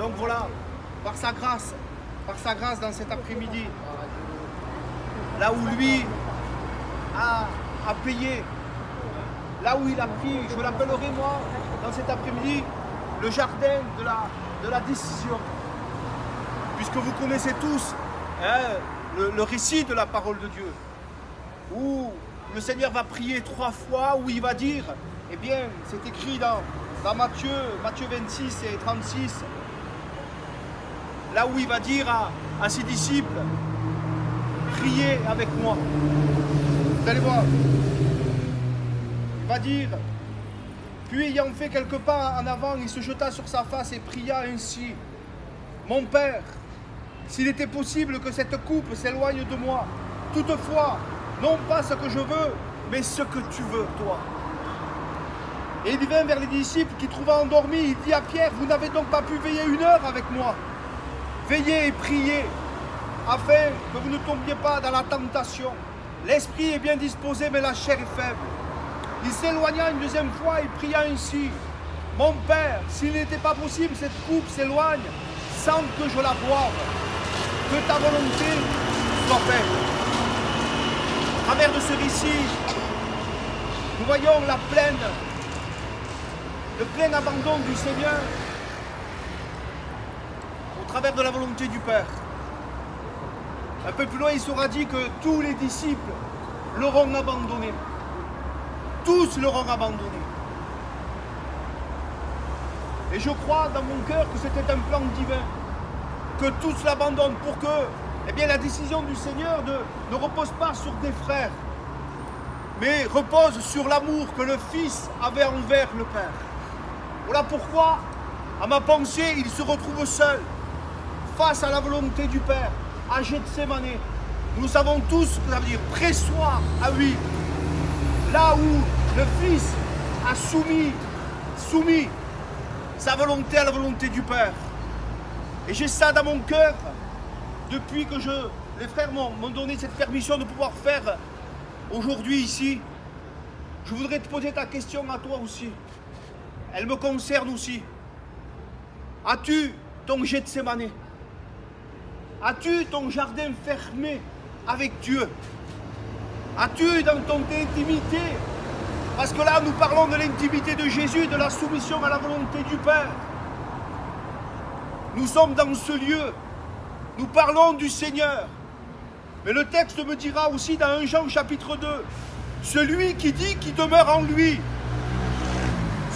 Donc voilà, par sa grâce dans cet après-midi, là où lui a payé, là où il a pris, je l'appellerai moi, dans cet après-midi, le jardin de la décision. Puisque vous connaissez tous le récit de la parole de Dieu, où le Seigneur va prier 3 fois, où il va dire, eh bien, c'est écrit dans Matthieu 26 et 36, là où il va dire à ses disciples, priez avec moi. Vous allez voir, il va dire, puis ayant fait quelques pas en avant, il se jeta sur sa face et pria ainsi, mon Père, s'il était possible que cette coupe s'éloigne de moi, toutefois, non pas ce que je veux, mais ce que tu veux, toi. Et il vint vers les disciples qui trouvaient endormis. Il dit à Pierre, vous n'avez donc pas pu veiller 1 heure avec moi? Veillez et priez, afin que vous ne tombiez pas dans la tentation. L'esprit est bien disposé, mais la chair est faible. Il s'éloigna une 2e fois et pria ainsi, mon Père, s'il n'était pas possible, cette coupe s'éloigne, sans que je la boive, que ta volonté soit faite. À travers de ce récit, nous voyons le plein abandon du Seigneur au travers de la volonté du Père. Un peu plus loin, il sera dit que tous les disciples l'auront abandonné. Tous l'auront abandonné. Et je crois dans mon cœur que c'était un plan divin, que tous l'abandonnent pour que la décision du Seigneur ne repose pas sur des frères, mais repose sur l'amour que le Fils avait envers le Père. Voilà pourquoi, à ma pensée, il se retrouve seul, face à la volonté du Père, à Gethsémane. Nous savons tous ce que ça veut dire, pressoir à huile. Là où le Fils a soumis sa volonté à la volonté du Père. Et j'ai ça dans mon cœur, depuis que les frères m'ont donné cette permission de pouvoir faire aujourd'hui ici. Je voudrais te poser ta question à toi aussi. Elle me concerne aussi. As-tu ton Gethsémane? As-tu ton jardin fermé avec Dieu? As-tu dans ton intimité? Parce que là, nous parlons de l'intimité de Jésus, de la soumission à la volonté du Père. Nous sommes dans ce lieu. Nous parlons du Seigneur. Mais le texte me dira aussi dans 1 Jean chapitre 2, celui qui dit qu'il demeure en lui.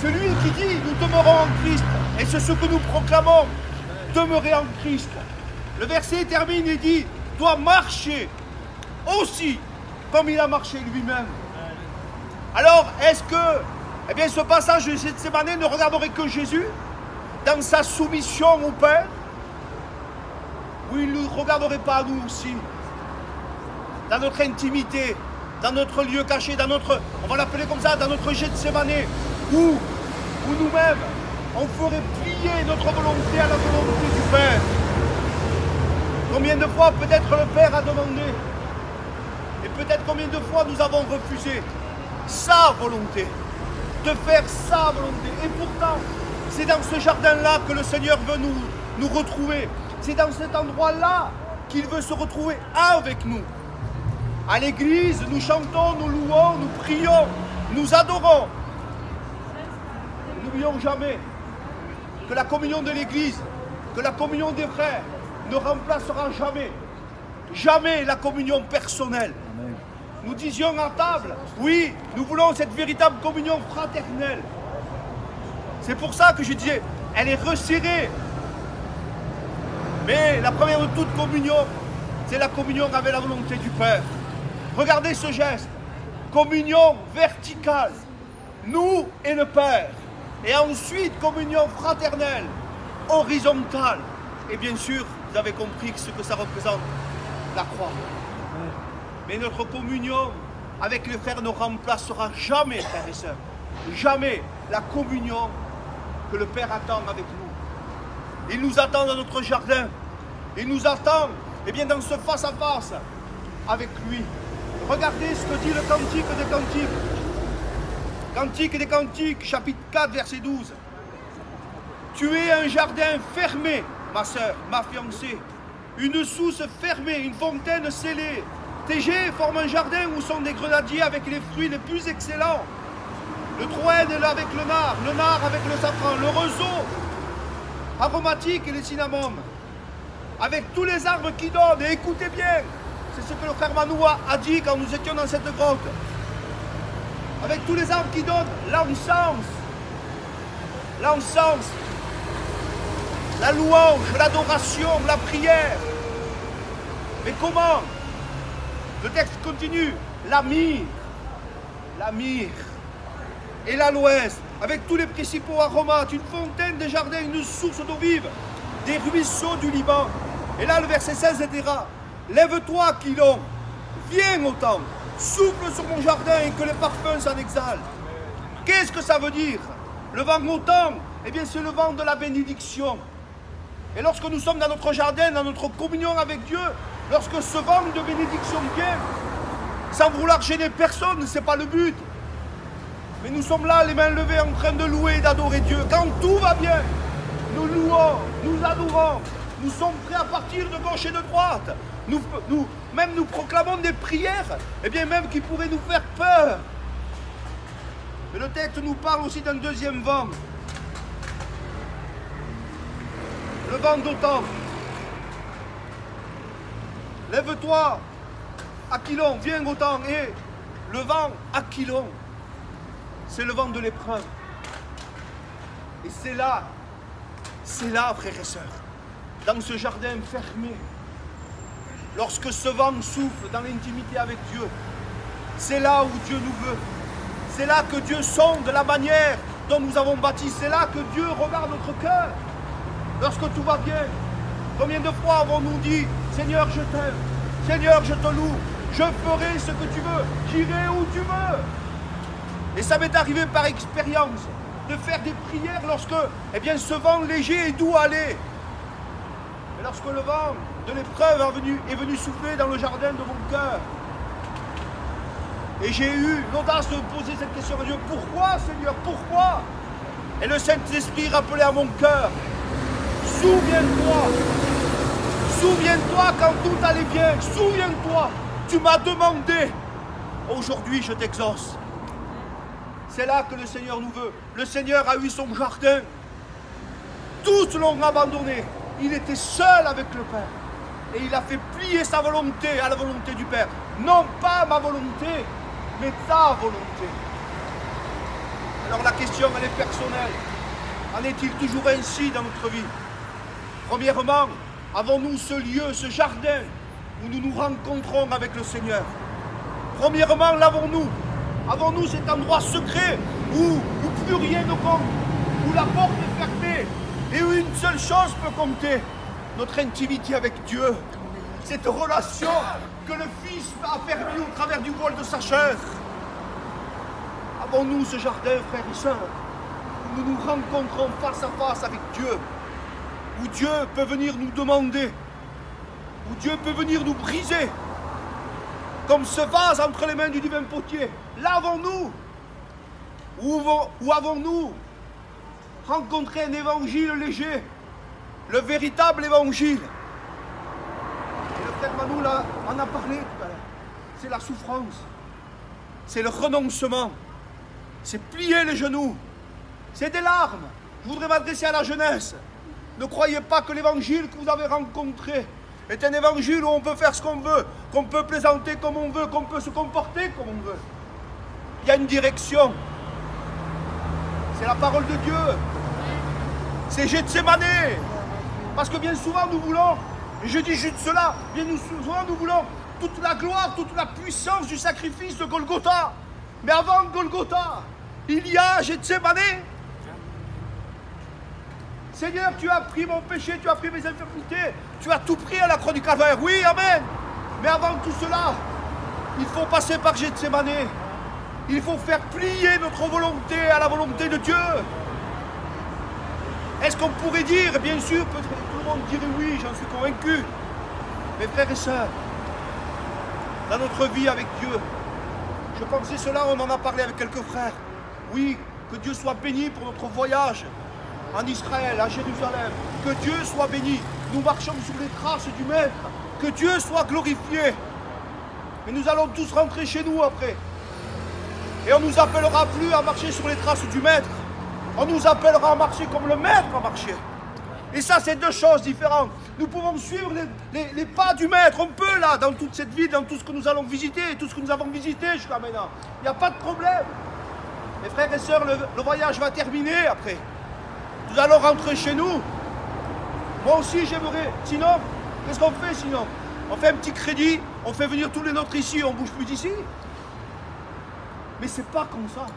Celui qui dit nous demeurons en Christ. Et c'est ce que nous proclamons, demeurer en Christ. Le verset termine et dit, doit marcher aussi comme il a marché lui-même. Alors, est-ce que ce passage de Gethsémane ne regarderait que Jésus dans sa soumission au Père? Ou il ne nous regarderait pas à nous aussi? Dans notre intimité, dans notre lieu caché, dans notre, on va l'appeler comme ça, dans notre Gethsémane, où nous-mêmes, on ferait plier notre volonté à la volonté du Père. Combien de fois peut-être le Père a demandé, et peut-être combien de fois nous avons refusé sa volonté, de faire sa volonté. Et pourtant, c'est dans ce jardin-là que le Seigneur veut nous retrouver. C'est dans cet endroit-là qu'il veut se retrouver avec nous. À l'église, nous chantons, nous louons, nous prions, nous adorons. N'oublions jamais que la communion de l'église, que la communion des frères ne remplacera jamais la communion personnelle. Amen. Nous disions à table, oui, nous voulons cette véritable communion fraternelle. C'est pour ça que je disais, elle est resserrée. Mais la première de toute communion, c'est la communion avec la volonté du Père. Regardez ce geste. Communion verticale, nous et le Père. Et ensuite, communion fraternelle, horizontale. Et bien sûr, vous avez compris ce que ça représente, la croix. Mais notre communion avec les frères ne remplacera jamais, frères et sœurs, jamais la communion que le Père attend avec nous. Il nous attend dans notre jardin. Il nous attend dans ce face-à-face avec lui. Regardez ce que dit le Cantique des Cantiques. Cantique des Cantiques, chapitre 4, verset 12. Tu es un jardin fermé, ma sœur, ma fiancée. Une source fermée, une fontaine scellée. Tes jets forment un jardin où sont des grenadiers avec les fruits les plus excellents. Le troène est là avec le nard avec le safran, le roseau aromatique et le cinnamome. Avec tous les arbres qui donnent, et écoutez bien, c'est ce que le frère Manou a dit quand nous étions dans cette grotte. Avec tous les arbres qui donnent l'encens, la louange, l'adoration, la prière. Mais comment? Le texte continue. La myrrhe et l'aloès, avec tous les principaux aromates, une fontaine des jardins, une source d'eau vive, des ruisseaux du Liban. Et là, le verset 16 dira, lève-toi, Aquilon, viens au temple, souffle sur mon jardin et que les parfums s'en exhalent. Qu'est-ce que ça veut dire? Le vent au temple, eh bien, c'est le vent de la bénédiction. Et lorsque nous sommes dans notre jardin, dans notre communion avec Dieu, lorsque ce vent de bénédiction vient, sans vouloir gêner personne, ce n'est pas le but. Mais nous sommes là, les mains levées, en train de louer et d'adorer Dieu. Quand tout va bien, nous louons, nous adorons. Nous sommes prêts à partir de gauche et de droite. Nous proclamons des prières, eh bien même qui pourraient nous faire peur. Mais le texte nous parle aussi d'un deuxième vent. Le vent d'automne. Lève-toi, Aquilon, viens au temps. Et le vent Aquilon, c'est le vent de l'épreuve. Et c'est là, frères et sœurs, dans ce jardin fermé, lorsque ce vent souffle dans l'intimité avec Dieu, c'est là où Dieu nous veut. C'est là que Dieu sonde la manière dont nous avons bâti. C'est là que Dieu regarde notre cœur. Lorsque tout va bien, combien de fois avons-nous dit, Seigneur, je t'aime, Seigneur, je te loue, je ferai ce que tu veux, j'irai où tu veux. Et ça m'est arrivé par expérience de faire des prières lorsque, eh bien, ce vent léger et doux allait. Mais lorsque le vent de l'épreuve est venu souffler dans le jardin de mon cœur, et j'ai eu l'audace de poser cette question à Dieu, pourquoi, Seigneur, pourquoi? Et le Saint-Esprit rappelait à mon cœur, souviens-toi quand tout allait bien, souviens-toi, tu m'as demandé, aujourd'hui je t'exauce. C'est là que le Seigneur nous veut. Le Seigneur a eu son jardin. Tous l'ont abandonné. Il était seul avec le Père. Et il a fait plier sa volonté à la volonté du Père. Non pas ma volonté, mais ta volonté. Alors la question, elle est personnelle. En est-il toujours ainsi dans notre vie? Premièrement, avons-nous ce lieu, ce jardin où nous nous rencontrons avec le Seigneur? Premièrement, l'avons-nous? Avons-nous cet endroit secret où plus rien ne compte, où la porte est fermée et où une seule chose peut compter, notre intimité avec Dieu, cette relation que le Fils a permis au travers du voile de sa chair? Avons-nous ce jardin, frères et sœurs, où nous nous rencontrons face à face avec Dieu, où Dieu peut venir nous demander, où Dieu peut venir nous briser, comme ce vase entre les mains du divin potier? L'avons-nous? Ou avons-nous rencontré un évangile léger, le véritable évangile? Et le frère Manou en a parlé tout à l'heure. C'est la souffrance, c'est le renoncement, c'est plier les genoux, c'est des larmes. Je voudrais m'adresser à la jeunesse. Ne croyez pas que l'évangile que vous avez rencontré est un évangile où on peut faire ce qu'on veut, qu'on peut plaisanter comme on veut, qu'on peut se comporter comme on veut. Il y a une direction. C'est la parole de Dieu. C'est Gethsémane. Parce que bien souvent nous voulons, et je dis juste cela, bien souvent nous voulons toute la gloire, toute la puissance du sacrifice de Golgotha. Mais avant Golgotha, il y a Gethsémane. Seigneur, tu as pris mon péché, tu as pris mes infirmités, tu as tout pris à la croix du Calvaire. Oui, amen. Mais avant tout cela, il faut passer par Gethsémane. Il faut faire plier notre volonté à la volonté de Dieu. Est-ce qu'on pourrait dire, bien sûr, peut-être tout le monde dirait oui, j'en suis convaincu. Mes frères et sœurs, dans notre vie avec Dieu, je pensais cela, on en a parlé avec quelques frères. Oui, que Dieu soit béni pour notre voyage en Israël, à Jérusalem. Que Dieu soit béni. Nous marchons sur les traces du Maître. Que Dieu soit glorifié. Mais nous allons tous rentrer chez nous après. Et on ne nous appellera plus à marcher sur les traces du Maître. On nous appellera à marcher comme le Maître a marché. Et ça, c'est deux choses différentes. Nous pouvons suivre les pas du Maître. On peut, là, dans toute cette ville, dans tout ce que nous allons visiter, tout ce que nous avons visité jusqu'à maintenant. Il n'y a pas de problème. Mes frères et sœurs, le voyage va terminer après. Nous allons rentrer chez nous. Moi aussi, j'aimerais. Sinon, qu'est-ce qu'on fait sinon? On fait un petit crédit, on fait venir tous les nôtres ici, on ne bouge plus d'ici. Mais c'est pas comme ça.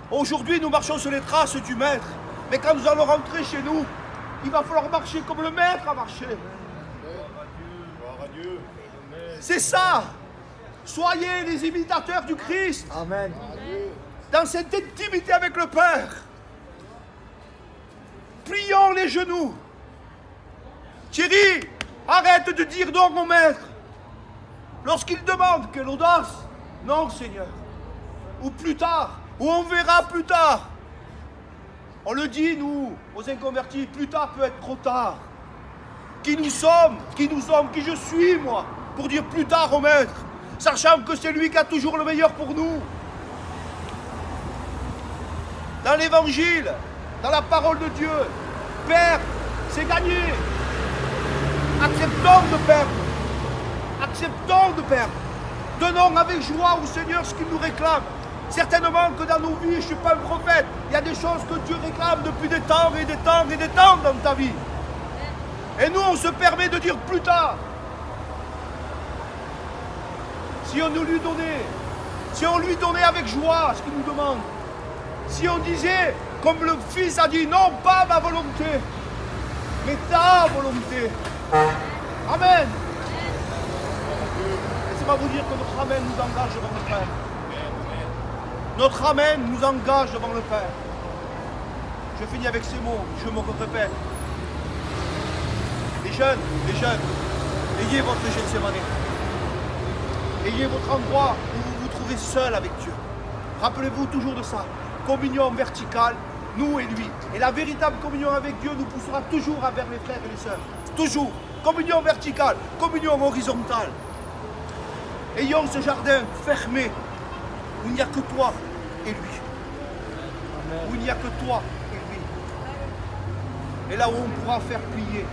Aujourd'hui, nous marchons sur les traces du Maître. Mais quand nous allons rentrer chez nous, il va falloir marcher comme le Maître a marché. C'est ça. Soyez les imitateurs du Christ. Amen. Dans cette intimité avec le Père. Plions les genoux. Thierry, arrête de dire non au Maître. Lorsqu'il demande, quelle audace. Non, Seigneur. Ou plus tard, ou on verra plus tard. On le dit, nous, aux inconvertis, plus tard peut être trop tard. Qui nous sommes, qui je suis, moi, pour dire plus tard au Maître, sachant que c'est lui qui a toujours le meilleur pour nous. Dans l'Évangile, dans la parole de Dieu, perdre, c'est gagner. Acceptons de perdre. Acceptons de perdre. Donnons avec joie au Seigneur ce qu'il nous réclame. Certainement que dans nos vies, je ne suis pas un prophète, il y a des choses que Dieu réclame depuis des temps et des temps et des temps dans ta vie. Et nous, on se permet de dire plus tard. Si on nous lui donnait, si on lui donnait avec joie ce qu'il nous demande, si on disait, comme le Fils a dit, non pas ma volonté, mais ta volonté. Amen. Laissez-moi vous dire que notre Amen nous engage devant le Père. Notre Amen nous engage devant le Père. Je finis avec ces mots, je me répète. Les jeunes, ayez votre Gethsémane. Ayez votre endroit où vous vous trouvez seul avec Dieu. Rappelez-vous toujours de ça. Communion verticale, nous et lui. Et la véritable communion avec Dieu nous poussera toujours vers les frères et les sœurs. Toujours. Communion verticale, communion horizontale. Ayons ce jardin fermé où il n'y a que toi et lui. Amen. Où il n'y a que toi et lui. Et là où on pourra faire plier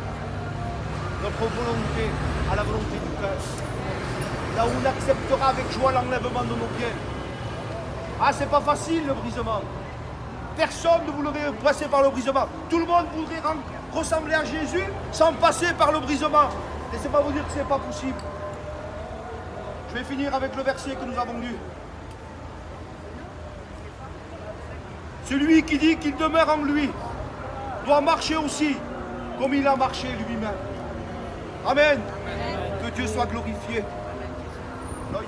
notre volonté à la volonté du cœur. Là où on acceptera avec joie l'enlèvement de nos biens. Ah, c'est pas facile le brisement. Personne ne voudrait passer par le brisement. Tout le monde voudrait ressembler à Jésus sans passer par le brisement. Laissez-moi vous dire que ce n'est pas possible. Je vais finir avec le verset que nous avons lu. Celui qui dit qu'il demeure en lui doit marcher aussi comme il a marché lui-même. Amen. Amen. Que Dieu soit glorifié. Amen.